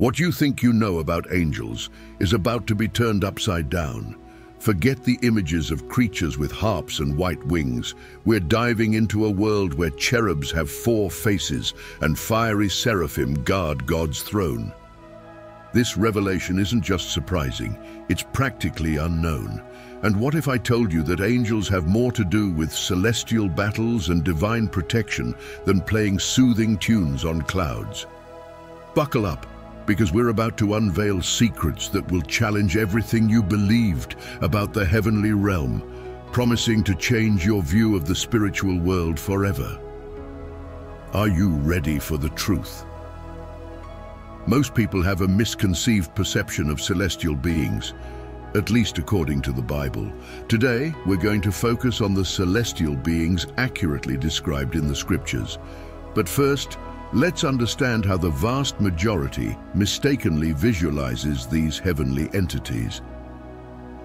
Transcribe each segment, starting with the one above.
What you think you know about angels is about to be turned upside down. Forget the images of creatures with harps and white wings. We're diving into a world where cherubs have 4 faces and fiery seraphim guard God's throne. This revelation isn't just surprising, it's practically unknown. And what if I told you that angels have more to do with celestial battles and divine protection than playing soothing tunes on clouds? Buckle up, because we're about to unveil secrets that will challenge everything you believed about the heavenly realm, promising to change your view of the spiritual world forever. Are you ready for the truth? Most people have a misconceived perception of celestial beings, at least according to the Bible. Today, we're going to focus on the celestial beings accurately described in the scriptures. But first, let's understand how the vast majority mistakenly visualizes these heavenly entities.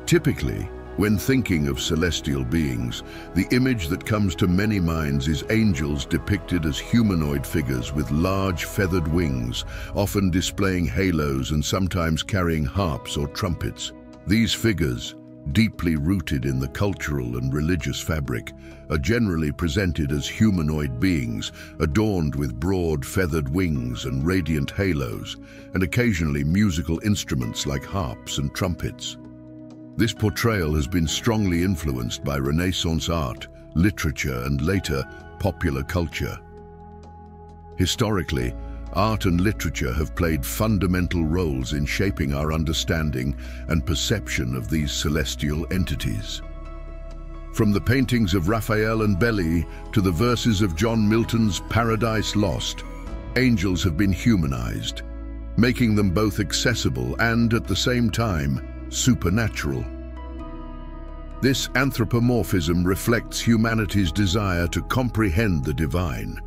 Typically, when thinking of celestial beings, the image that comes to many minds is angels depicted as humanoid figures with large feathered wings, often displaying halos and sometimes carrying harps or trumpets. These figures, deeply rooted in the cultural and religious fabric, are generally presented as humanoid beings, adorned with broad feathered wings and radiant halos, and occasionally musical instruments like harps and trumpets. This portrayal has been strongly influenced by Renaissance art, literature, and later, popular culture. Historically, art and literature have played fundamental roles in shaping our understanding and perception of these celestial entities. From the paintings of Raphael and Belli to the verses of John Milton's Paradise Lost, angels have been humanized, making them both accessible and, at the same time, supernatural. This anthropomorphism reflects humanity's desire to comprehend the divine,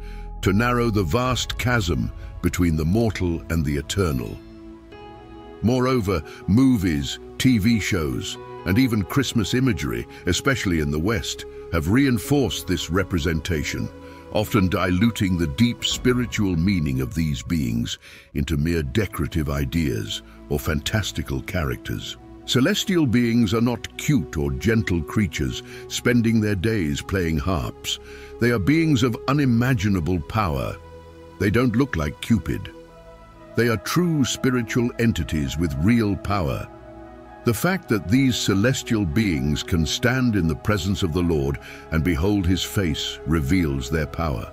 to narrow the vast chasm between the mortal and the eternal. Moreover, movies, TV shows, and even Christmas imagery, especially in the West, have reinforced this representation, often diluting the deep spiritual meaning of these beings into mere decorative ideas or fantastical characters. Celestial beings are not cute or gentle creatures spending their days playing harps. They are beings of unimaginable power. They don't look like Cupid. They are true spiritual entities with real power. The fact that these celestial beings can stand in the presence of the Lord and behold His face reveals their power.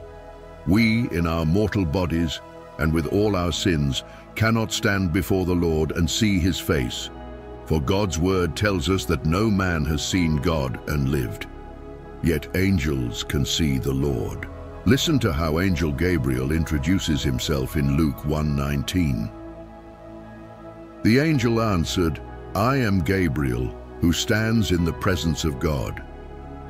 We, in our mortal bodies and with all our sins, cannot stand before the Lord and see His face, for God's word tells us that no man has seen God and lived. Yet angels can see the Lord. Listen to how Angel Gabriel introduces himself in Luke 1:19. The angel answered, "I am Gabriel, who stands in the presence of God.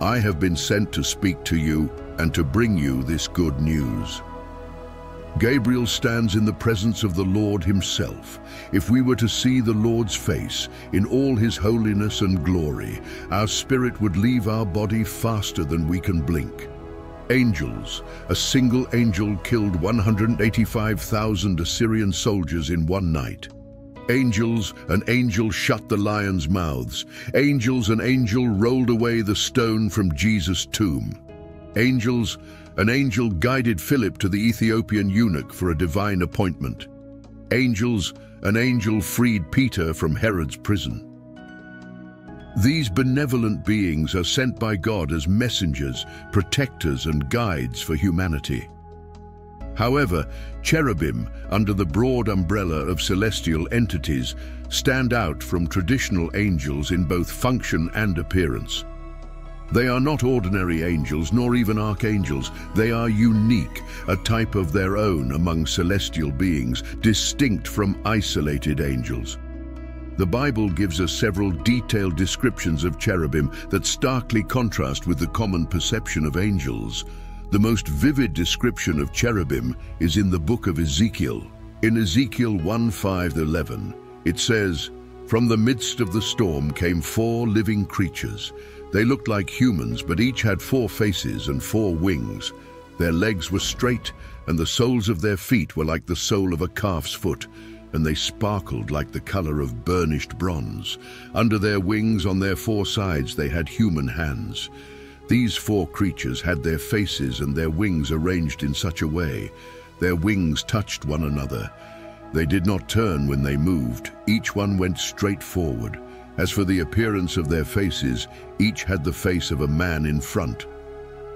I have been sent to speak to you and to bring you this good news." Gabriel stands in the presence of the Lord Himself. If we were to see the Lord's face in all His holiness and glory, our spirit would leave our body faster than we can blink. Angels. A single angel killed 185,000 Assyrian soldiers in one night. Angels, an angel shut the lions' mouths. Angels, an angel rolled away the stone from Jesus' tomb. Angels, an angel guided Philip to the Ethiopian eunuch for a divine appointment. Angels, an angel freed Peter from Herod's prison. These benevolent beings are sent by God as messengers, protectors, and guides for humanity. However, cherubim, under the broad umbrella of celestial entities, stand out from traditional angels in both function and appearance. They are not ordinary angels, nor even archangels. They are unique, a type of their own among celestial beings, distinct from isolated angels. The Bible gives us several detailed descriptions of cherubim that starkly contrast with the common perception of angels. The most vivid description of cherubim is in the book of Ezekiel. In Ezekiel 1:5-11, it says, "From the midst of the storm came 4 living creatures. They looked like humans, but each had 4 faces and 4 wings. Their legs were straight, and the soles of their feet were like the sole of a calf's foot. and they sparkled like the color of burnished bronze. Under their wings, on their four sides, they had human hands. These four creatures had their faces and their wings arranged in such a way. Their wings touched one another. They did not turn when they moved. Each one went straight forward. As for the appearance of their faces, each had the face of a man in front.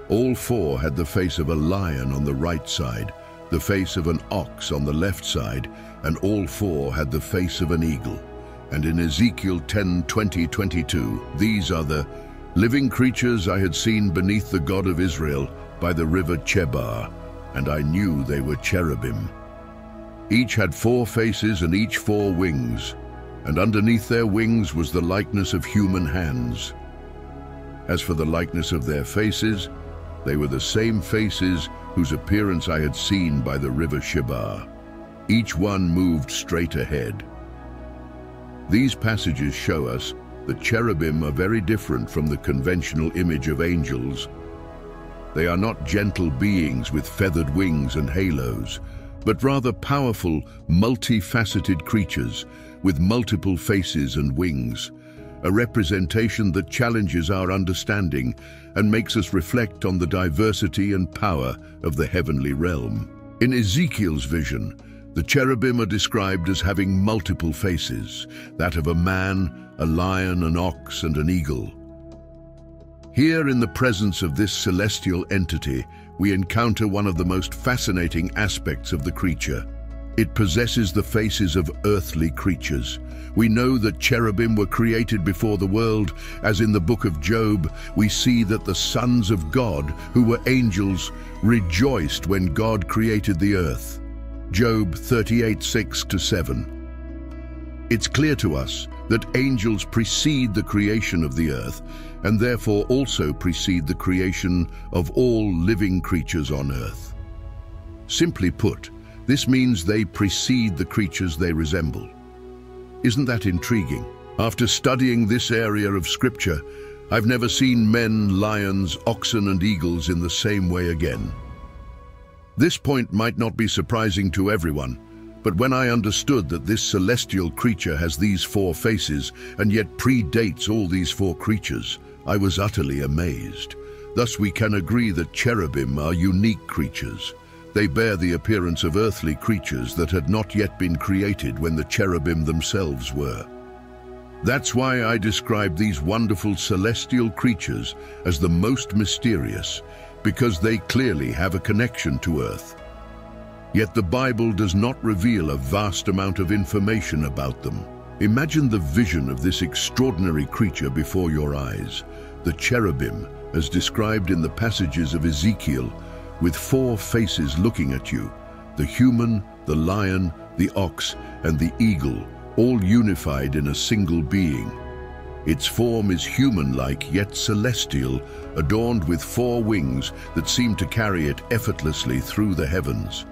All four had the face of a lion on the right side, the face of an ox on the left side, and all four had the face of an eagle. And in Ezekiel 10:20-22, these are the living creatures I had seen beneath the God of Israel by the river Chebar, and I knew they were cherubim. Each had four faces and each four wings, and underneath their wings was the likeness of human hands. As for the likeness of their faces, they were the same faces whose appearance I had seen by the river Chebar. Each one moved straight ahead. These passages show us that cherubim are very different from the conventional image of angels. They are not gentle beings with feathered wings and halos, but rather powerful, multifaceted creatures with multiple faces and wings, a representation that challenges our understanding and makes us reflect on the diversity and power of the heavenly realm. In Ezekiel's vision, the cherubim are described as having multiple faces, that of a man, a lion, an ox, and an eagle. Here, in the presence of this celestial entity, we encounter one of the most fascinating aspects of the creature. It possesses the faces of earthly creatures. We know that cherubim were created before the world, as in the book of Job, we see that the sons of God, who were angels, rejoiced when God created the earth. Job 38:6-7. It's clear to us that angels precede the creation of the earth, and therefore also precede the creation of all living creatures on earth. Simply put, this means they precede the creatures they resemble. Isn't that intriguing? After studying this area of Scripture, I've never seen men, lions, oxen, and eagles in the same way again. This point might not be surprising to everyone, but when I understood that this celestial creature has these four faces and yet predates all these four creatures, I was utterly amazed. Thus we can agree that cherubim are unique creatures. They bear the appearance of earthly creatures that had not yet been created when the cherubim themselves were. That's why I describe these wonderful celestial creatures as the most mysterious, because they clearly have a connection to earth. Yet the Bible does not reveal a vast amount of information about them. Imagine the vision of this extraordinary creature before your eyes, the cherubim, as described in the passages of Ezekiel, with four faces looking at you, the human, the lion, the ox, and the eagle, all unified in a single being. Its form is human-like yet celestial, adorned with four wings that seem to carry it effortlessly through the heavens.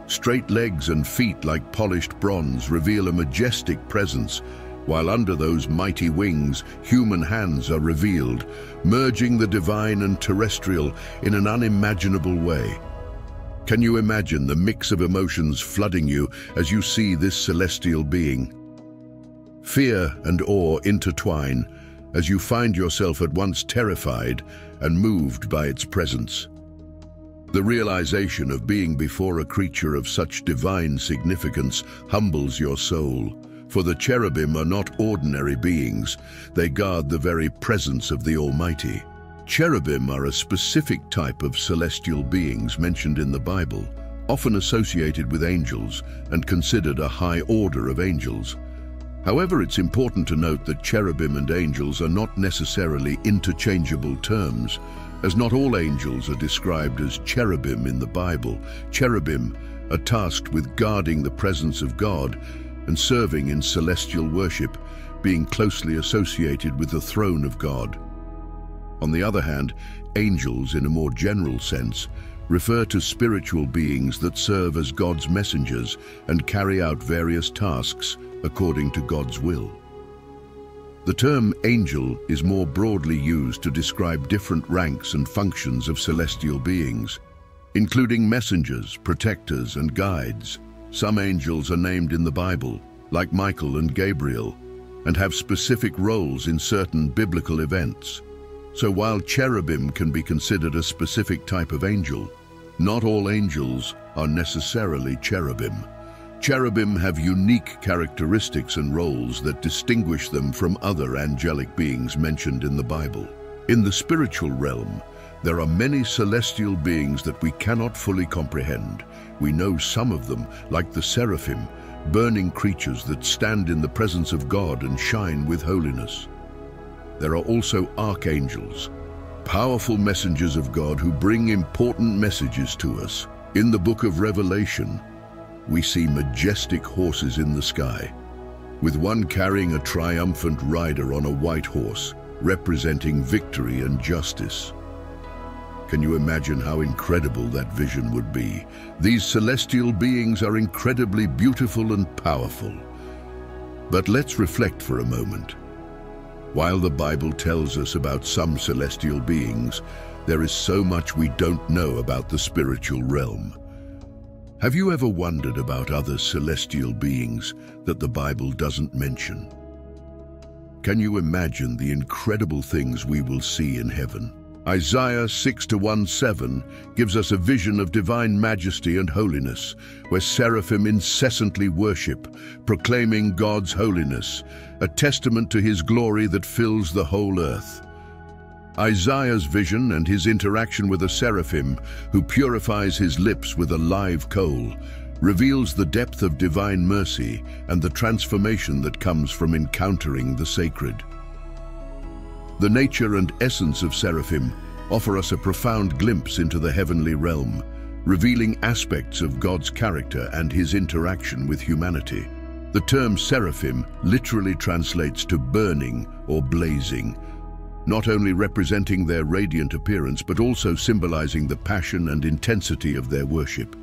Straight legs and feet like polished bronze reveal a majestic presence, while under those mighty wings, human hands are revealed, merging the divine and terrestrial in an unimaginable way. Can you imagine the mix of emotions flooding you as you see this celestial being? Fear and awe intertwine as you find yourself at once terrified and moved by its presence. The realization of being before a creature of such divine significance humbles your soul, for the cherubim are not ordinary beings. They guard the very presence of the Almighty. Cherubim are a specific type of celestial beings mentioned in the Bible, often associated with angels and considered a high order of angels. However, it's important to note that cherubim and angels are not necessarily interchangeable terms, as not all angels are described as cherubim in the Bible. Cherubim are tasked with guarding the presence of God and serving in celestial worship, being closely associated with the throne of God. On the other hand, angels, in a more general sense, refer to spiritual beings that serve as God's messengers and carry out various tasks according to God's will. The term angel is more broadly used to describe different ranks and functions of celestial beings, including messengers, protectors, and guides. Some angels are named in the Bible, like Michael and Gabriel, and have specific roles in certain biblical events. So while cherubim can be considered a specific type of angel, not all angels are necessarily cherubim. Cherubim have unique characteristics and roles that distinguish them from other angelic beings mentioned in the Bible. In the spiritual realm, there are many celestial beings that we cannot fully comprehend. We know some of them, like the Seraphim, burning creatures that stand in the presence of God and shine with holiness. There are also archangels, powerful messengers of God who bring important messages to us. In the book of Revelation, we see majestic horses in the sky, with one carrying a triumphant rider on a white horse, representing victory and justice. Can you imagine how incredible that vision would be? These celestial beings are incredibly beautiful and powerful. But let's reflect for a moment. While the Bible tells us about some celestial beings, there is so much we don't know about the spiritual realm. Have you ever wondered about other celestial beings that the Bible doesn't mention? Can you imagine the incredible things we will see in heaven? Isaiah 6:1-7 gives us a vision of divine majesty and holiness, where seraphim incessantly worship, proclaiming God's holiness, a testament to his glory that fills the whole earth. Isaiah's vision and his interaction with a seraphim who purifies his lips with a live coal reveals the depth of divine mercy and the transformation that comes from encountering the sacred. The nature and essence of seraphim offer us a profound glimpse into the heavenly realm, revealing aspects of God's character and his interaction with humanity. The term seraphim literally translates to burning or blazing, not only representing their radiant appearance but also symbolizing the passion and intensity of their worship.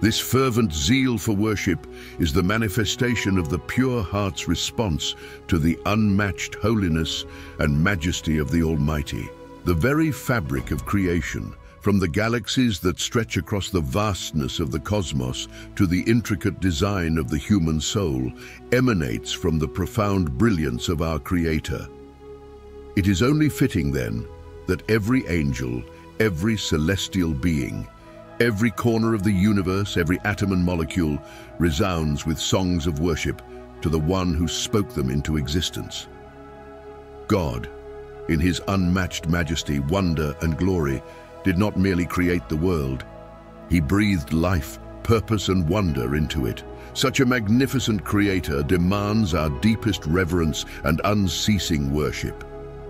This fervent zeal for worship is the manifestation of the pure heart's response to the unmatched holiness and majesty of the Almighty. The very fabric of creation, from the galaxies that stretch across the vastness of the cosmos to the intricate design of the human soul, emanates from the profound brilliance of our Creator. It is only fitting, then, that every angel, every celestial being, every corner of the universe, every atom and molecule resounds with songs of worship to the one who spoke them into existence. God, in his unmatched majesty, wonder, and glory, did not merely create the world. He breathed life, purpose, and wonder into it. Such a magnificent creator demands our deepest reverence and unceasing worship.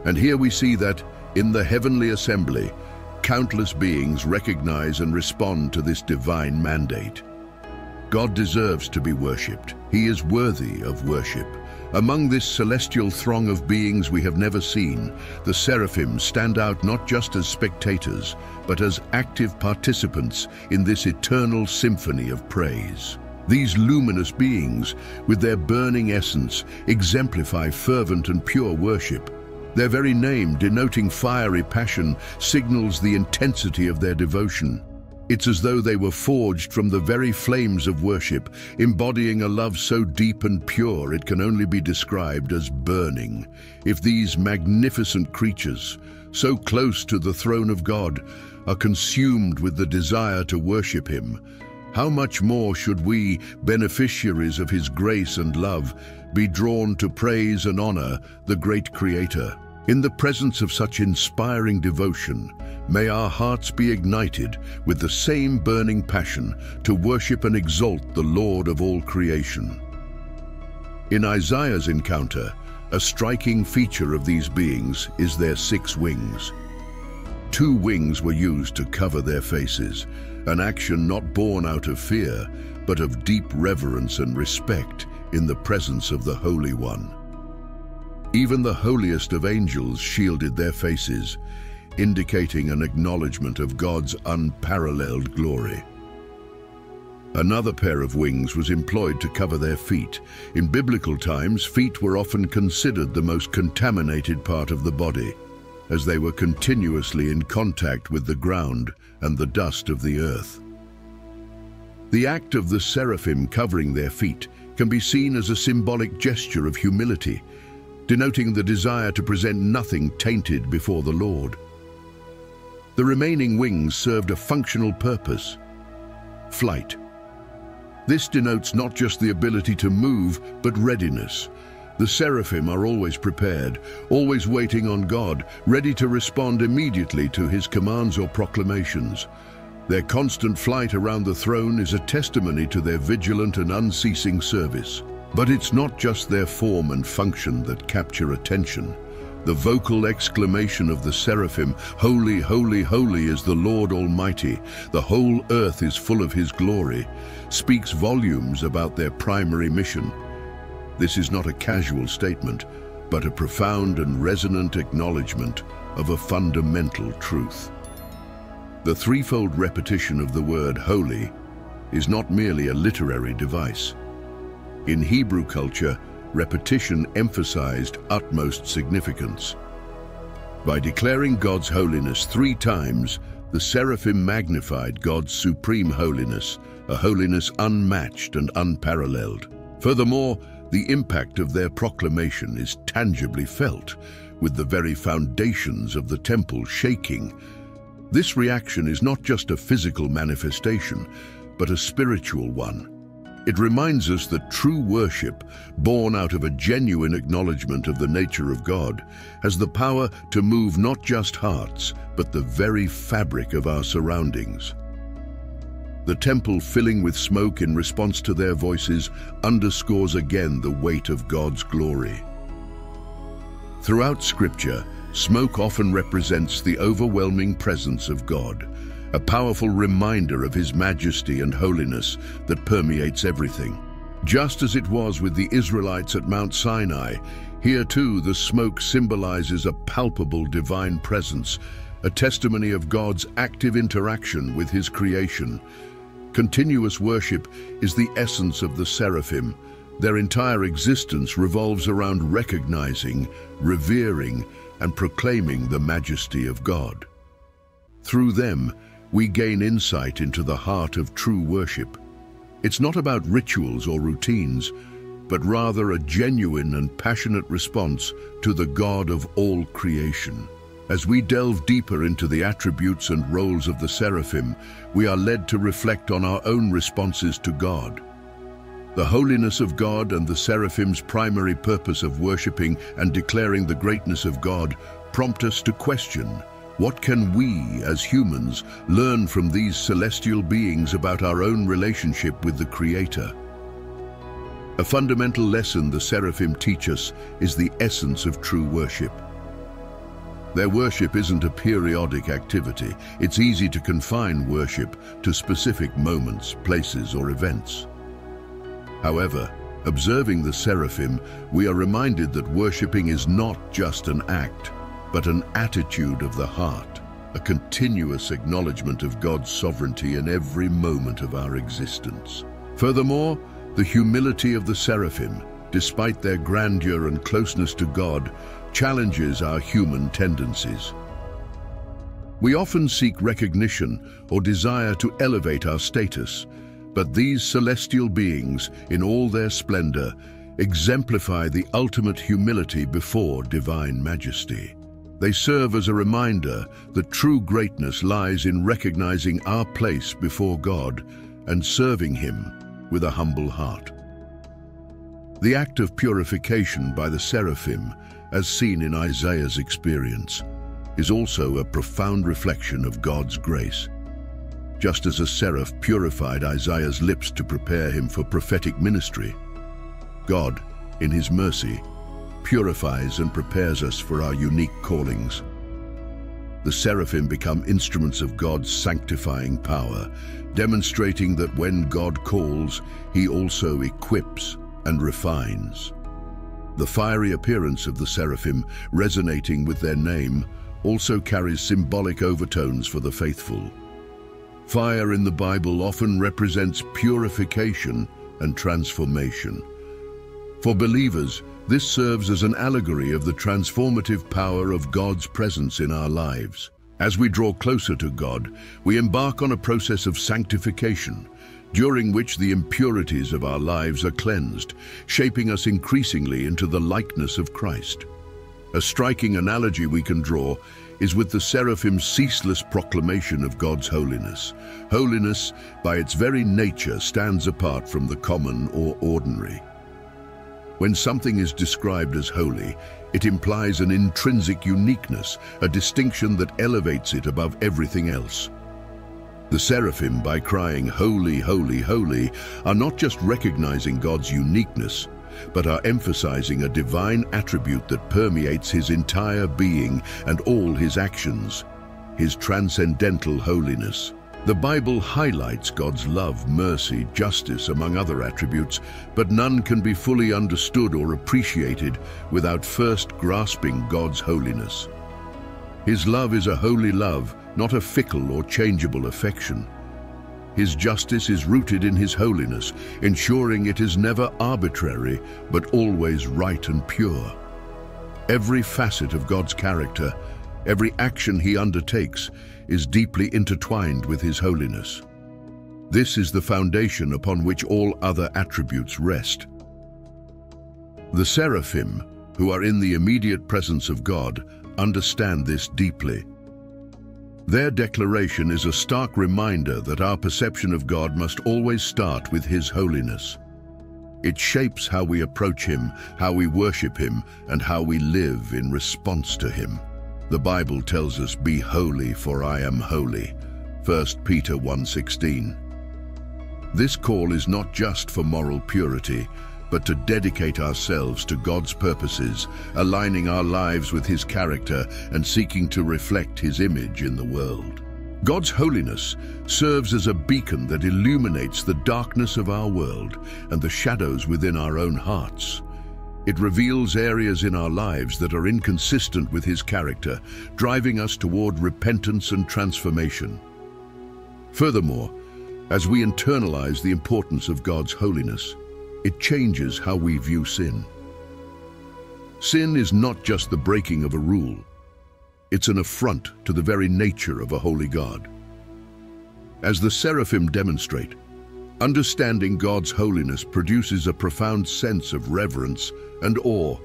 And here we see that, in the heavenly assembly, countless beings recognize and respond to this divine mandate. God deserves to be worshipped. He is worthy of worship. Among this celestial throng of beings we have never seen, the Seraphims stand out not just as spectators, but as active participants in this eternal symphony of praise. These luminous beings, with their burning essence, exemplify fervent and pure worship. Their very name, denoting fiery passion, signals the intensity of their devotion. It's as though they were forged from the very flames of worship, embodying a love so deep and pure it can only be described as burning. If these magnificent creatures, so close to the throne of God, are consumed with the desire to worship him, how much more should we, beneficiaries of his grace and love, be drawn to praise and honor the great Creator? In the presence of such inspiring devotion, may our hearts be ignited with the same burning passion to worship and exalt the Lord of all creation. In Isaiah's encounter, a striking feature of these beings is their 6 wings. 2 wings were used to cover their faces, an action not born out of fear, but of deep reverence and respect in the presence of the Holy One. Even the holiest of angels shielded their faces, indicating an acknowledgement of God's unparalleled glory. Another pair of wings was employed to cover their feet. In biblical times, feet were often considered the most contaminated part of the body, as they were continuously in contact with the ground and the dust of the earth. The act of the seraphim covering their feet can be seen as a symbolic gesture of humility, denoting the desire to present nothing tainted before the Lord. The remaining wings served a functional purpose: flight. This denotes not just the ability to move, but readiness. The seraphim are always prepared, always waiting on God, ready to respond immediately to His commands or proclamations. Their constant flight around the throne is a testimony to their vigilant and unceasing service. But it's not just their form and function that capture attention. The vocal exclamation of the seraphim, "Holy, holy, holy is the Lord Almighty, the whole earth is full of His glory," speaks volumes about their primary mission. This is not a casual statement, but a profound and resonant acknowledgement of a fundamental truth. The threefold repetition of the word holy is not merely a literary device. In Hebrew culture, repetition emphasized utmost significance. By declaring God's holiness 3 times, the seraphim magnified God's supreme holiness, a holiness unmatched and unparalleled. Furthermore, the impact of their proclamation is tangibly felt, with the very foundations of the temple shaking. This reaction is not just a physical manifestation, but a spiritual one. It reminds us that true worship, born out of a genuine acknowledgement of the nature of God, has the power to move not just hearts, but the very fabric of our surroundings. The temple filling with smoke in response to their voices underscores again the weight of God's glory. Throughout Scripture, smoke often represents the overwhelming presence of God, a powerful reminder of His majesty and holiness that permeates everything. Just as it was with the Israelites at Mount Sinai, here too the smoke symbolizes a palpable divine presence, a testimony of God's active interaction with His creation. Continuous worship is the essence of the seraphim. Their entire existence revolves around recognizing, revering, and proclaiming the majesty of God. Through them, we gain insight into the heart of true worship. It's not about rituals or routines, but rather a genuine and passionate response to the God of all creation. As we delve deeper into the attributes and roles of the seraphim, we are led to reflect on our own responses to God. The holiness of God and the seraphim's primary purpose of worshipping and declaring the greatness of God prompt us to question: what can we, as humans, learn from these celestial beings about our own relationship with the Creator? A fundamental lesson the seraphim teach us is the essence of true worship. Their worship isn't a periodic activity. It's easy to confine worship to specific moments, places, or events. However, observing the seraphim, we are reminded that worshipping is not just an act, but an attitude of the heart, a continuous acknowledgement of God's sovereignty in every moment of our existence. Furthermore, the humility of the seraphim, despite their grandeur and closeness to God, challenges our human tendencies. We often seek recognition or desire to elevate our status, but these celestial beings, in all their splendor, exemplify the ultimate humility before divine majesty. They serve as a reminder that true greatness lies in recognizing our place before God and serving Him with a humble heart. The act of purification by the seraphim, as seen in Isaiah's experience, is also a profound reflection of God's grace. Just as a seraph purified Isaiah's lips to prepare him for prophetic ministry, God, in His mercy, purifies and prepares us for our unique callings. The seraphim become instruments of God's sanctifying power, demonstrating that when God calls, He also equips and refines. The fiery appearance of the seraphim, resonating with their name, also carries symbolic overtones for the faithful. Fire in the Bible often represents purification and transformation. For believers, this serves as an allegory of the transformative power of God's presence in our lives. As we draw closer to God, we embark on a process of sanctification, during which the impurities of our lives are cleansed, shaping us increasingly into the likeness of Christ. A striking analogy we can draw is with the Seraphim's ceaseless proclamation of God's holiness. Holiness, by its very nature, stands apart from the common or ordinary. When something is described as holy, it implies an intrinsic uniqueness, a distinction that elevates it above everything else. The Seraphim, by crying, "Holy, holy, holy," are not just recognizing God's uniqueness, but are emphasizing a divine attribute that permeates his entire being and all his actions, his transcendental holiness. The Bible highlights God's love, mercy, justice, among other attributes, but none can be fully understood or appreciated without first grasping God's holiness. His love is a holy love, not a fickle or changeable affection. His justice is rooted in his holiness, ensuring it is never arbitrary, but always right and pure. Every facet of God's character, every action he undertakes, is deeply intertwined with his holiness. This is the foundation upon which all other attributes rest. The Seraphim, who are in the immediate presence of God, understand this deeply. Their declaration is a stark reminder that our perception of God must always start with his holiness. It shapes how we approach him, how we worship him, and how we live in response to him. The Bible tells us, "Be holy, for I am holy." 1 Peter 1:16. This call is not just for moral purity, but to dedicate ourselves to God's purposes, aligning our lives with his character and seeking to reflect his image in the world. God's holiness serves as a beacon that illuminates the darkness of our world and the shadows within our own hearts. It reveals areas in our lives that are inconsistent with his character, driving us toward repentance and transformation. Furthermore, as we internalize the importance of God's holiness, it changes how we view sin. Sin is not just the breaking of a rule. It's an affront to the very nature of a holy God. As the Seraphim demonstrate, understanding God's holiness produces a profound sense of reverence and awe.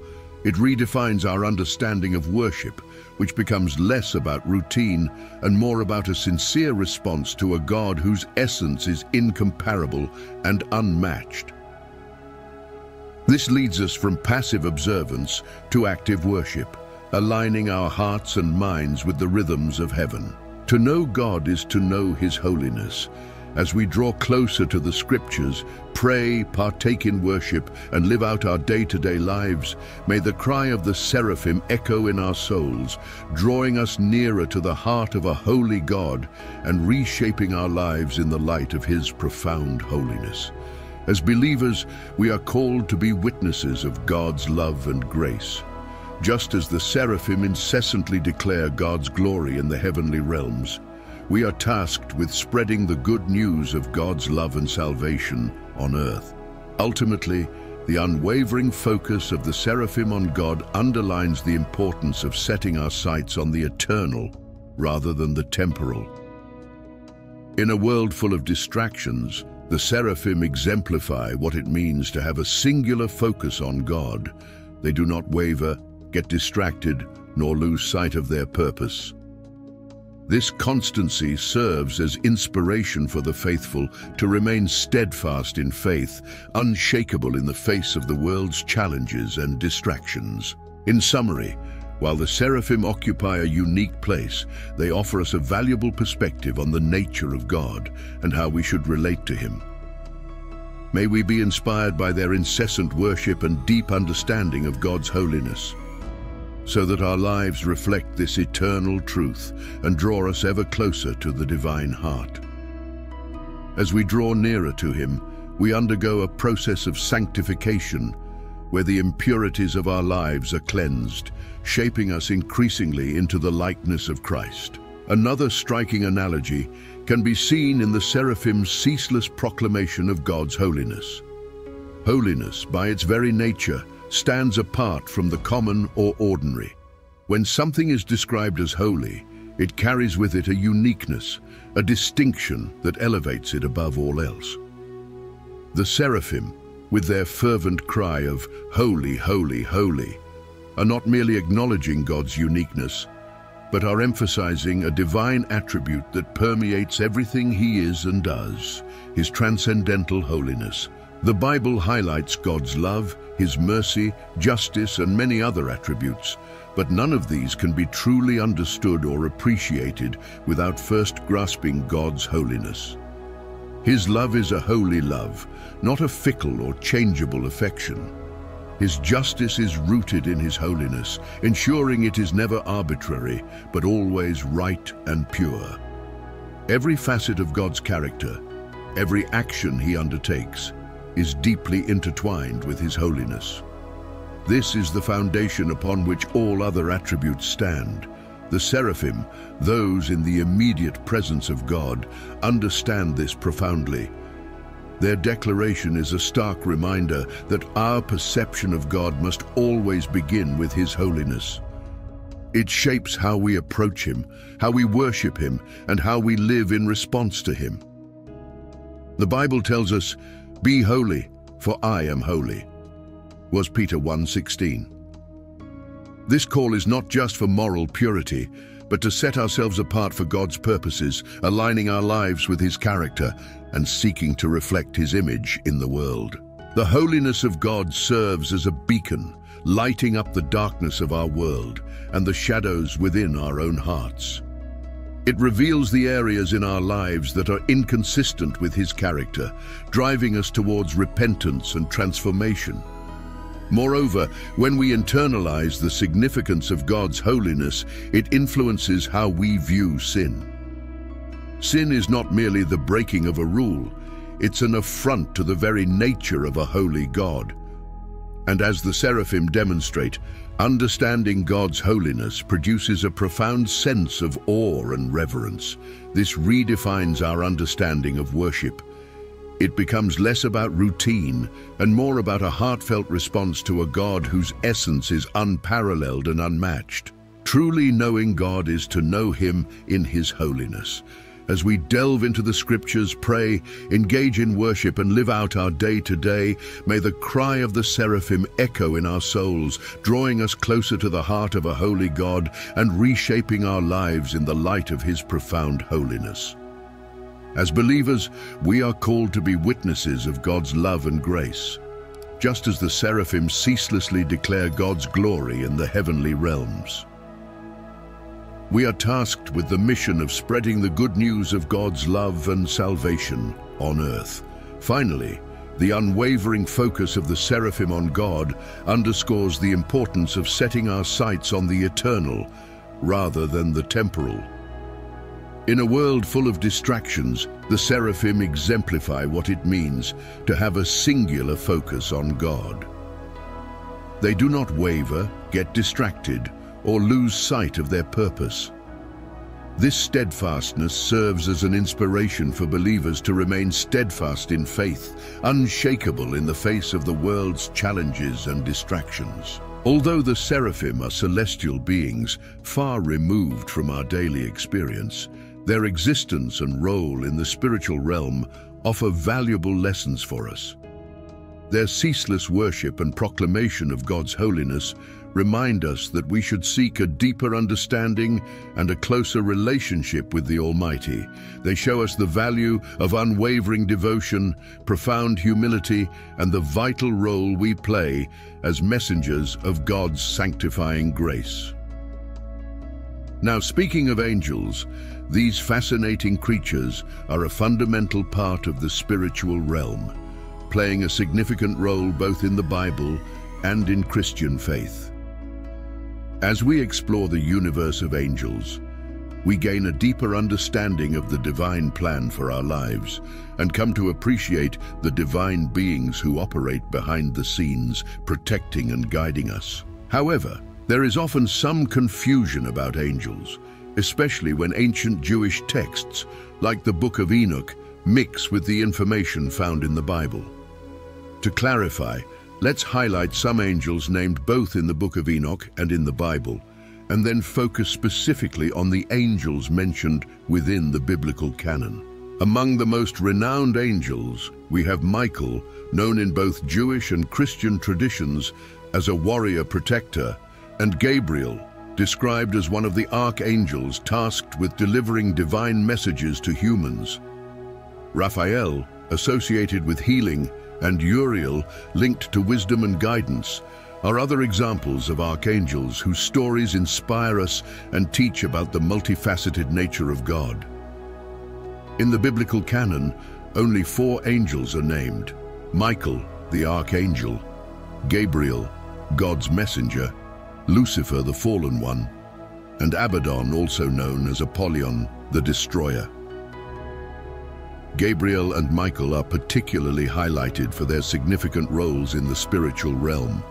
It redefines our understanding of worship, which becomes less about routine and more about a sincere response to a God whose essence is incomparable and unmatched. This leads us from passive observance to active worship, aligning our hearts and minds with the rhythms of heaven. To know God is to know his holiness. As we draw closer to the scriptures, pray, partake in worship, and live out our day-to-day lives, may the cry of the Seraphim echo in our souls, drawing us nearer to the heart of a holy God and reshaping our lives in the light of his profound holiness. As believers, we are called to be witnesses of God's love and grace. Just as the Seraphim incessantly declare God's glory in the heavenly realms, we are tasked with spreading the good news of God's love and salvation on earth. Ultimately, the unwavering focus of the Seraphim on God underlines the importance of setting our sights on the eternal rather than the temporal. In a world full of distractions, the Seraphim exemplify what it means to have a singular focus on God. They do not waver, get distracted, nor lose sight of their purpose. This constancy serves as inspiration for the faithful to remain steadfast in faith, unshakable in the face of the world's challenges and distractions. In summary, while the Seraphim occupy a unique place, they offer us a valuable perspective on the nature of God and how we should relate to him. May we be inspired by their incessant worship and deep understanding of God's holiness, so that our lives reflect this eternal truth and draw us ever closer to the divine heart. As we draw nearer to him, we undergo a process of sanctification, where the impurities of our lives are cleansed, shaping us increasingly into the likeness of Christ. Another striking analogy can be seen in the Seraphim's ceaseless proclamation of God's holiness. Holiness, by its very nature, stands apart from the common or ordinary. When something is described as holy, it carries with it a uniqueness, a distinction that elevates it above all else. The seraphim, with their fervent cry of "Holy, holy, holy," are not merely acknowledging God's uniqueness, but are emphasizing a divine attribute that permeates everything He is and does, His transcendental holiness. The Bible highlights God's love, His mercy, justice, and many other attributes, but none of these can be truly understood or appreciated without first grasping God's holiness. His love is a holy love, not a fickle or changeable affection. His justice is rooted in His holiness, ensuring it is never arbitrary, but always right and pure. Every facet of God's character, every action He undertakes, is deeply intertwined with His holiness. This is the foundation upon which all other attributes stand. The seraphim, those in the immediate presence of God, understand this profoundly. Their declaration is a stark reminder that our perception of God must always begin with His holiness. It shapes how we approach Him, how we worship Him, and how we live in response to Him. The Bible tells us, "Be holy, for I am holy," was Peter 1:16. This call is not just for moral purity, but to set ourselves apart for God's purposes, aligning our lives with His character and seeking to reflect His image in the world. The holiness of God serves as a beacon, lighting up the darkness of our world and the shadows within our own hearts. It reveals the areas in our lives that are inconsistent with His character, driving us towards repentance and transformation. Moreover, when we internalize the significance of God's holiness, it influences how we view sin. Sin is not merely the breaking of a rule, it's an affront to the very nature of a holy God. And as the seraphim demonstrate, understanding God's holiness produces a profound sense of awe and reverence. This redefines our understanding of worship. It becomes less about routine and more about a heartfelt response to a God whose essence is unparalleled and unmatched. Truly knowing God is to know Him in His holiness. As we delve into the Scriptures, pray, engage in worship, and live out our day-to-day, may the cry of the seraphim echo in our souls, drawing us closer to the heart of a holy God and reshaping our lives in the light of His profound holiness. As believers, we are called to be witnesses of God's love and grace. Just as the seraphim ceaselessly declare God's glory in the heavenly realms, we are tasked with the mission of spreading the good news of God's love and salvation on earth. Finally, the unwavering focus of the seraphim on God underscores the importance of setting our sights on the eternal rather than the temporal. In a world full of distractions, the seraphim exemplify what it means to have a singular focus on God. They do not waver, get distracted, or lose sight of their purpose. This steadfastness serves as an inspiration for believers to remain steadfast in faith, unshakable in the face of the world's challenges and distractions. Although the seraphim are celestial beings far removed from our daily experience, their existence and role in the spiritual realm offer valuable lessons for us. Their ceaseless worship and proclamation of God's holiness remind us that we should seek a deeper understanding and a closer relationship with the Almighty. They show us the value of unwavering devotion, profound humility, and the vital role we play as messengers of God's sanctifying grace. Now, speaking of angels, these fascinating creatures are a fundamental part of the spiritual realm, playing a significant role both in the Bible and in Christian faith. As we explore the universe of angels, we gain a deeper understanding of the divine plan for our lives and come to appreciate the divine beings who operate behind the scenes, protecting and guiding us. However, there is often some confusion about angels, especially when ancient Jewish texts, like the Book of Enoch, mix with the information found in the Bible. To clarify, let's highlight some angels named both in the Book of Enoch and in the Bible, and then focus specifically on the angels mentioned within the biblical canon. Among the most renowned angels, we have Michael, known in both Jewish and Christian traditions as a warrior protector, and Gabriel, described as one of the archangels tasked with delivering divine messages to humans. Raphael, associated with healing, and Uriel, linked to wisdom and guidance, are other examples of archangels whose stories inspire us and teach about the multifaceted nature of God. In the biblical canon, only 4 angels are named: Michael, the archangel; Gabriel, God's messenger; Lucifer, the fallen one; and Abaddon, also known as Apollyon, the destroyer. Gabriel and Michael are particularly highlighted for their significant roles in the spiritual realm.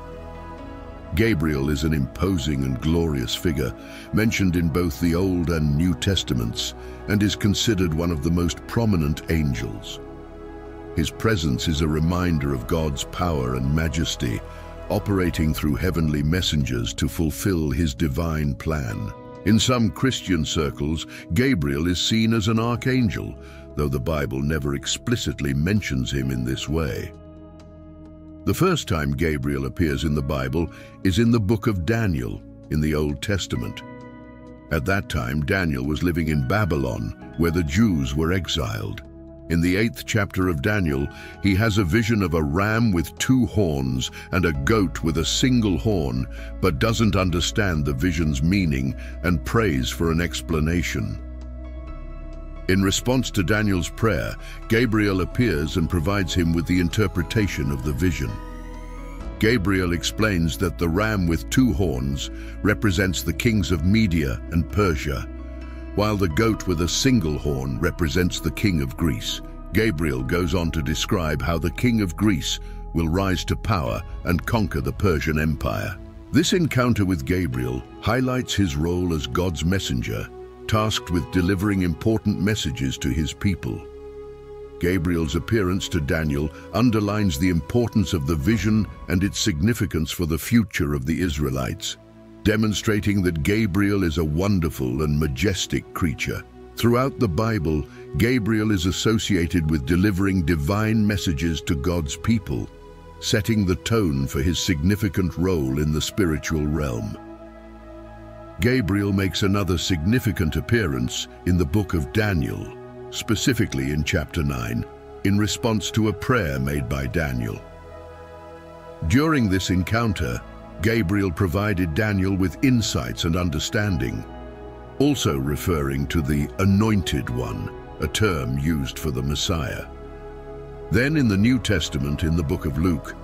Gabriel is an imposing and glorious figure, mentioned in both the Old and New Testaments, and is considered one of the most prominent angels. His presence is a reminder of God's power and majesty, operating through heavenly messengers to fulfill his divine plan. In some Christian circles, Gabriel is seen as an archangel, though the Bible never explicitly mentions him in this way. The first time Gabriel appears in the Bible is in the book of Daniel in the Old Testament. At that time, Daniel was living in Babylon, where the Jews were exiled. In the 8th chapter of Daniel, he has a vision of a ram with 2 horns and a goat with a single horn, but doesn't understand the vision's meaning and prays for an explanation. In response to Daniel's prayer, Gabriel appears and provides him with the interpretation of the vision. Gabriel explains that the ram with 2 horns represents the kings of Media and Persia, while the goat with a single horn represents the king of Greece. Gabriel goes on to describe how the king of Greece will rise to power and conquer the Persian Empire. This encounter with Gabriel highlights his role as God's messenger, tasked with delivering important messages to his people. Gabriel's appearance to Daniel underlines the importance of the vision and its significance for the future of the Israelites, demonstrating that Gabriel is a wonderful and majestic creature. Throughout the Bible, Gabriel is associated with delivering divine messages to God's people, setting the tone for his significant role in the spiritual realm. Gabriel makes another significant appearance in the book of Daniel, specifically in chapter 9, in response to a prayer made by Daniel. During this encounter, Gabriel provided Daniel with insights and understanding, also referring to the Anointed One, a term used for the Messiah. Then in the New Testament, in the book of Luke,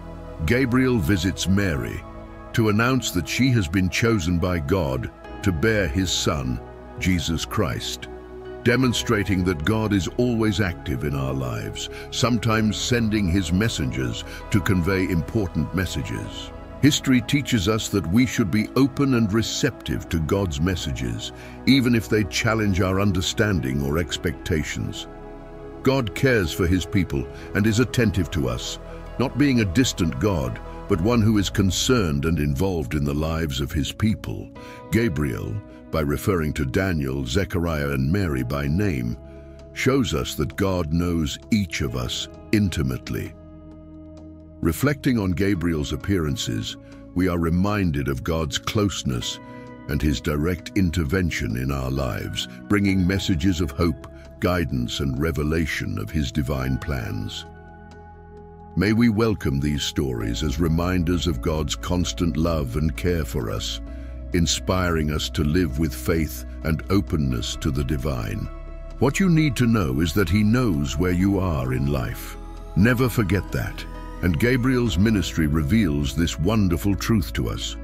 Gabriel visits Mary to announce that she has been chosen by God to bear his Son, Jesus Christ, demonstrating that God is always active in our lives, sometimes sending his messengers to convey important messages. History teaches us that we should be open and receptive to God's messages, even if they challenge our understanding or expectations. God cares for his people and is attentive to us, not being a distant God, but one who is concerned and involved in the lives of his people. Gabriel, by referring to Daniel, Zechariah, and Mary by name, shows us that God knows each of us intimately. Reflecting on Gabriel's appearances, we are reminded of God's closeness and his direct intervention in our lives, bringing messages of hope, guidance, and revelation of his divine plans. May we welcome these stories as reminders of God's constant love and care for us, inspiring us to live with faith and openness to the divine. What you need to know is that he knows where you are in life. Never forget that. And Gabriel's ministry reveals this wonderful truth to us.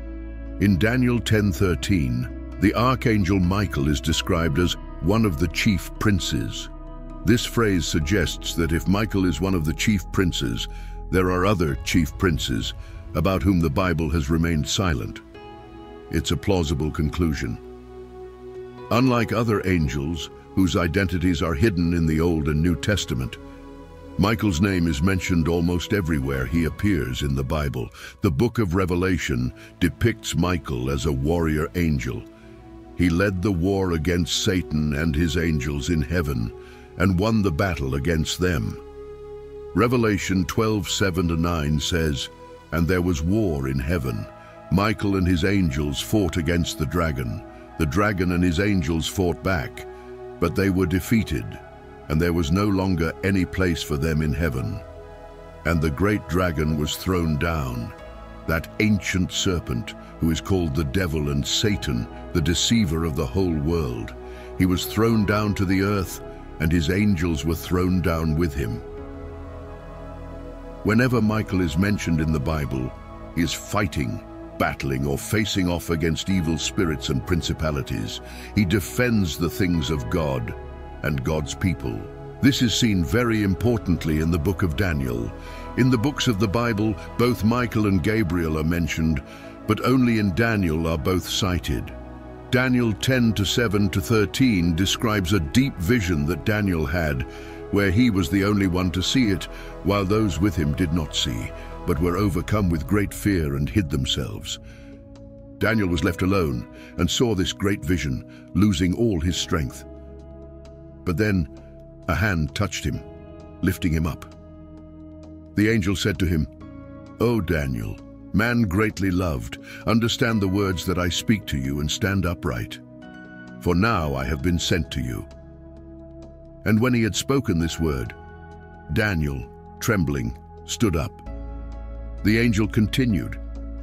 In Daniel 10:13, the archangel Michael is described as one of the chief princes. This phrase suggests that if Michael is one of the chief princes, there are other chief princes about whom the Bible has remained silent. It's a plausible conclusion. Unlike other angels, whose identities are hidden in the Old and New Testament, Michael's name is mentioned almost everywhere he appears in the Bible. The book of Revelation depicts Michael as a warrior angel. He led the war against Satan and his angels in heaven, and won the battle against them. Revelation 12:7-9 says, "And there was war in heaven. Michael and his angels fought against the dragon. The dragon and his angels fought back, but they were defeated, and there was no longer any place for them in heaven. And the great dragon was thrown down, that ancient serpent who is called the devil and Satan, the deceiver of the whole world. He was thrown down to the earth, and his angels were thrown down with him." Whenever Michael is mentioned in the Bible, he is fighting, battling, or facing off against evil spirits and principalities. He defends the things of God and God's people. This is seen very importantly in the book of Daniel. In the books of the Bible, both Michael and Gabriel are mentioned, but only in Daniel are both cited. Daniel 10:7-13 describes a deep vision that Daniel had, where he was the only one to see it, while those with him did not see, but were overcome with great fear and hid themselves. Daniel was left alone and saw this great vision, losing all his strength. But then a hand touched him, lifting him up. The angel said to him, "O Daniel, man greatly loved, understand the words that I speak to you and stand upright. For now I have been sent to you." And when he had spoken this word, Daniel, trembling, stood up. The angel continued,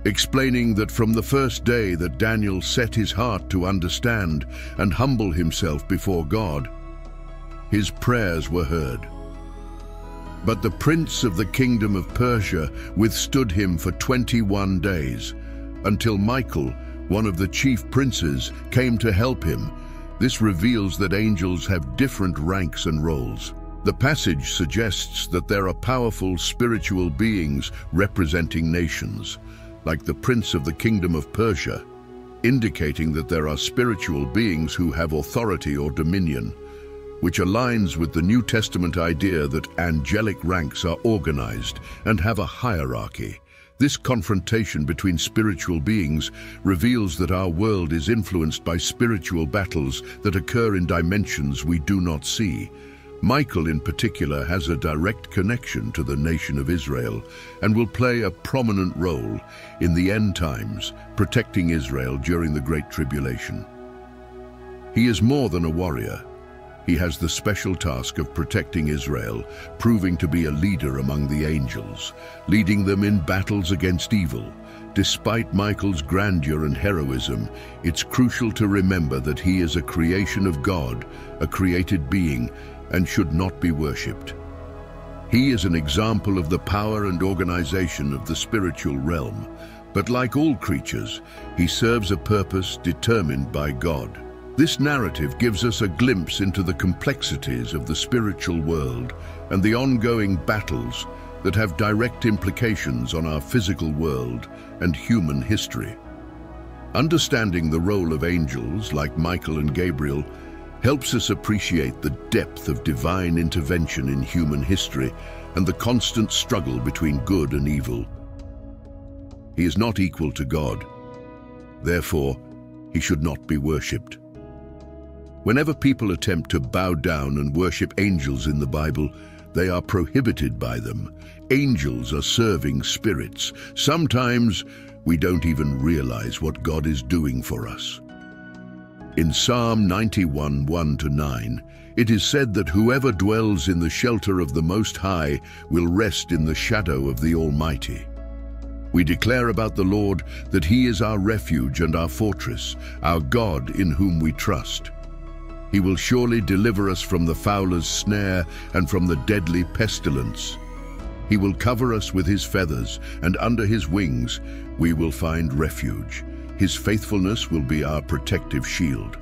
explaining that from the first day that Daniel set his heart to understand and humble himself before God, his prayers were heard. But the prince of the kingdom of Persia withstood him for 21 days, until Michael, one of the chief princes, came to help him. This reveals that angels have different ranks and roles. The passage suggests that there are powerful spiritual beings representing nations, like the prince of the kingdom of Persia, indicating that there are spiritual beings who have authority or dominion, which aligns with the New Testament idea that angelic ranks are organized and have a hierarchy. This confrontation between spiritual beings reveals that our world is influenced by spiritual battles that occur in dimensions we do not see. Michael in particular has a direct connection to the nation of Israel and will play a prominent role in the end times, protecting Israel during the Great Tribulation. He is more than a warrior. He has the special task of protecting Israel, proving to be a leader among the angels, leading them in battles against evil. Despite Michael's grandeur and heroism, it's crucial to remember that he is a creation of God, a created being, and should not be worshipped. He is an example of the power and organization of the spiritual realm, but like all creatures, he serves a purpose determined by God. This narrative gives us a glimpse into the complexities of the spiritual world and the ongoing battles that have direct implications on our physical world and human history. Understanding the role of angels like Michael and Gabriel helps us appreciate the depth of divine intervention in human history and the constant struggle between good and evil. He is not equal to God. Therefore, he should not be worshipped. Whenever people attempt to bow down and worship angels in the Bible, they are prohibited by them. Angels are serving spirits. Sometimes we don't even realize what God is doing for us. In Psalm 91, 1-9, it is said that whoever dwells in the shelter of the Most High will rest in the shadow of the Almighty. We declare about the Lord that He is our refuge and our fortress, our God in whom we trust. He will surely deliver us from the fowler's snare and from the deadly pestilence. He will cover us with His feathers, and under His wings we will find refuge. His faithfulness will be our protective shield.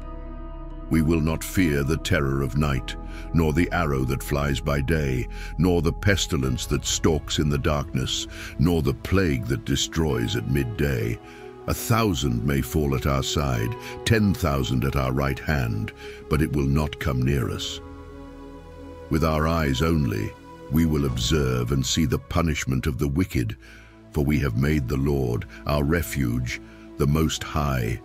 We will not fear the terror of night, nor the arrow that flies by day, nor the pestilence that stalks in the darkness, nor the plague that destroys at midday. 1,000 may fall at our side, 10,000 at our right hand, but it will not come near us. With our eyes only, we will observe and see the punishment of the wicked, for we have made the Lord our refuge, the Most High,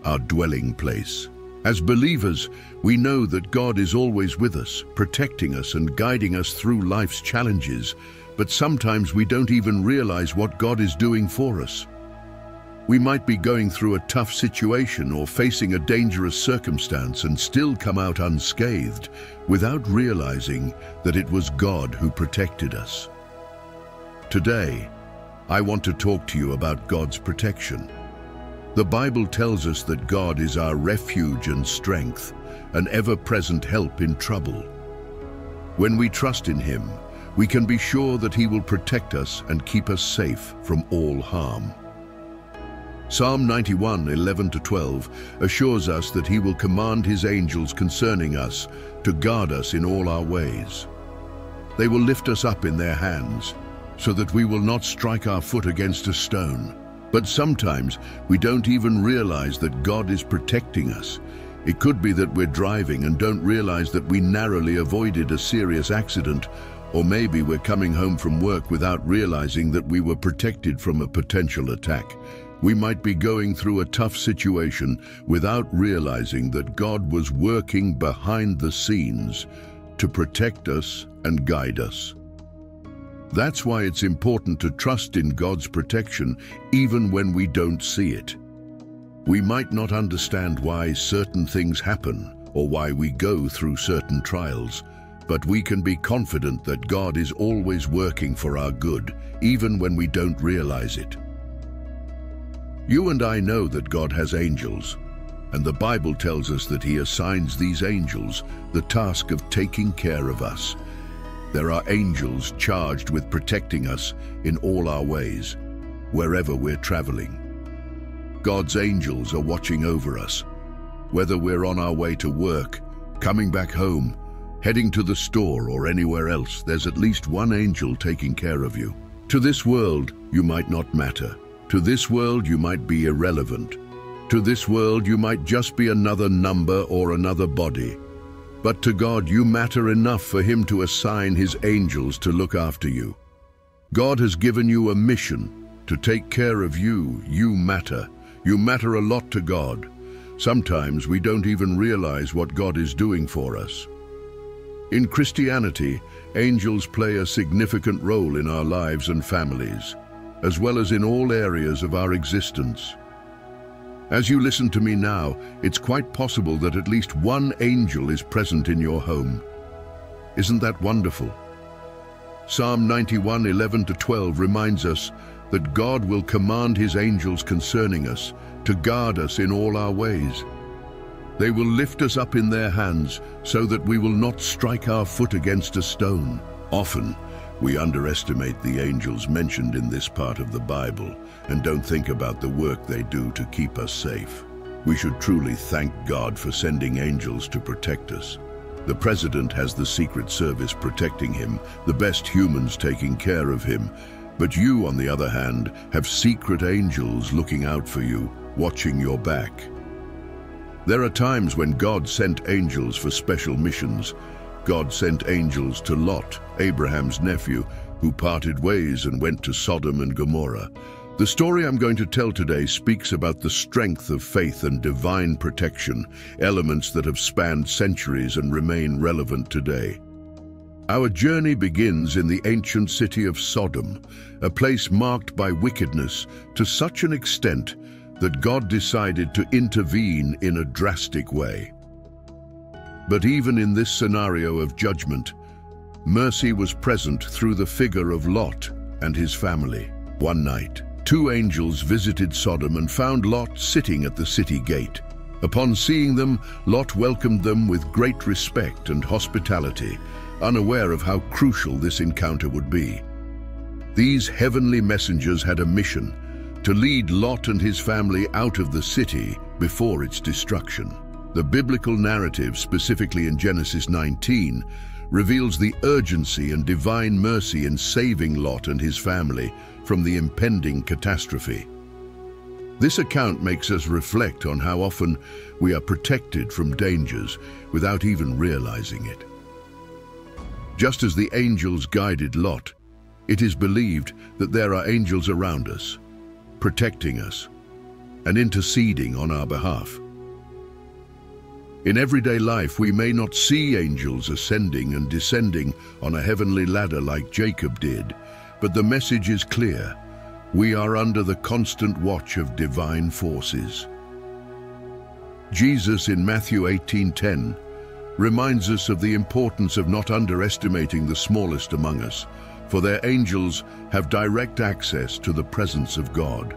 our dwelling place, As believers, we know that God is always with us, protecting us and guiding us through life's challenges, but sometimes we don't even realize what God is doing for us. We might be going through a tough situation or facing a dangerous circumstance and still come out unscathed without realizing that it was God who protected us. Today, I want to talk to you about God's protection. The Bible tells us that God is our refuge and strength, an ever-present help in trouble. When we trust in Him, we can be sure that He will protect us and keep us safe from all harm. Psalm 91:11-12 assures us that He will command His angels concerning us to guard us in all our ways. They will lift us up in their hands so that we will not strike our foot against a stone. But sometimes we don't even realize that God is protecting us. It could be that we're driving and don't realize that we narrowly avoided a serious accident, or maybe we're coming home from work without realizing that we were protected from a potential attack. We might be going through a tough situation without realizing that God was working behind the scenes to protect us and guide us. That's why it's important to trust in God's protection even when we don't see it. We might not understand why certain things happen or why we go through certain trials, but we can be confident that God is always working for our good, even when we don't realize it. You and I know that God has angels, and the Bible tells us that He assigns these angels the task of taking care of us. There are angels charged with protecting us in all our ways, wherever we're traveling. God's angels are watching over us, whether we're on our way to work, coming back home, heading to the store or anywhere else. There's at least one angel taking care of you. To this world, you might not matter. To this world, you might be irrelevant. To this world, you might just be another number or another body. But to God, you matter enough for Him to assign His angels to look after you. God has given you a mission to take care of you. You matter. You matter a lot to God. Sometimes we don't even realize what God is doing for us. In Christianity, angels play a significant role in our lives and families, as well as in all areas of our existence. As you listen to me now, it's quite possible that at least one angel is present in your home. Isn't that wonderful? Psalm 91:11-12 reminds us that God will command His angels concerning us to guard us in all our ways. They will lift us up in their hands so that we will not strike our foot against a stone. Often, we underestimate the angels mentioned in this part of the Bible and don't think about the work they do to keep us safe. We should truly thank God for sending angels to protect us. The President has the Secret Service protecting him, the best humans taking care of him. But you, on the other hand, have secret angels looking out for you, watching your back. There are times when God sent angels for special missions. God sent angels to Lot, Abraham's nephew, who parted ways and went to Sodom and Gomorrah. The story I'm going to tell today speaks about the strength of faith and divine protection, elements that have spanned centuries and remain relevant today. Our journey begins in the ancient city of Sodom, a place marked by wickedness to such an extent that God decided to intervene in a drastic way. But even in this scenario of judgment, mercy was present through the figure of Lot and his family. One night, two angels visited Sodom and found Lot sitting at the city gate. Upon seeing them, Lot welcomed them with great respect and hospitality, unaware of how crucial this encounter would be. These heavenly messengers had a mission: to lead Lot and his family out of the city before its destruction. The biblical narrative, specifically in Genesis 19, reveals the urgency and divine mercy in saving Lot and his family from the impending catastrophe. This account makes us reflect on how often we are protected from dangers without even realizing it. Just as the angels guided Lot, it is believed that there are angels around us, protecting us and interceding on our behalf. In everyday life, we may not see angels ascending and descending on a heavenly ladder like Jacob did, but the message is clear. We are under the constant watch of divine forces. Jesus in Matthew 18:10 reminds us of the importance of not underestimating the smallest among us, for their angels have direct access to the presence of God.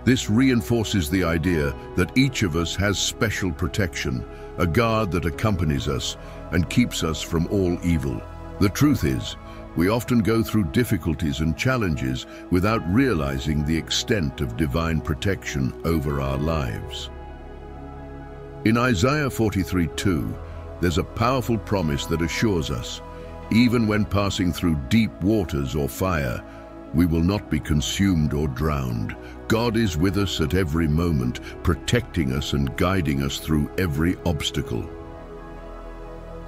This reinforces the idea that each of us has special protection, a guard that accompanies us and keeps us from all evil. The truth is, we often go through difficulties and challenges without realizing the extent of divine protection over our lives. In Isaiah 43:2, there's a powerful promise that assures us, even when passing through deep waters or fire, we will not be consumed or drowned. God is with us at every moment, protecting us and guiding us through every obstacle.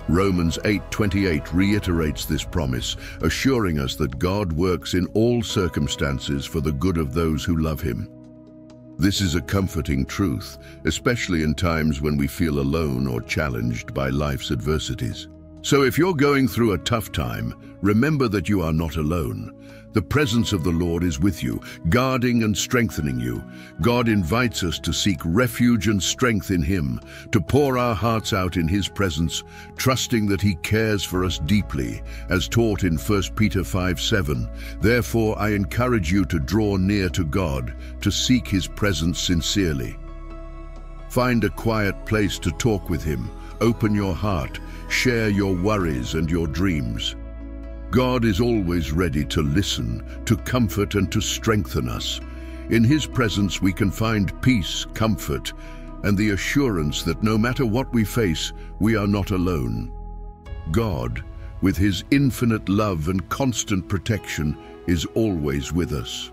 Romans 8:28 reiterates this promise, assuring us that God works in all circumstances for the good of those who love Him. This is a comforting truth, especially in times when we feel alone or challenged by life's adversities. So if you're going through a tough time, remember that you are not alone. The presence of the Lord is with you, guarding and strengthening you. God invites us to seek refuge and strength in Him, to pour our hearts out in His presence, trusting that He cares for us deeply, as taught in 1 Peter 5:7. Therefore, I encourage you to draw near to God, to seek His presence sincerely. Find a quiet place to talk with Him. Open your heart, share your worries and your dreams. God is always ready to listen, to comfort and to strengthen us. In His presence we can find peace, comfort, and the assurance that no matter what we face, we are not alone. God, with His infinite love and constant protection, is always with us.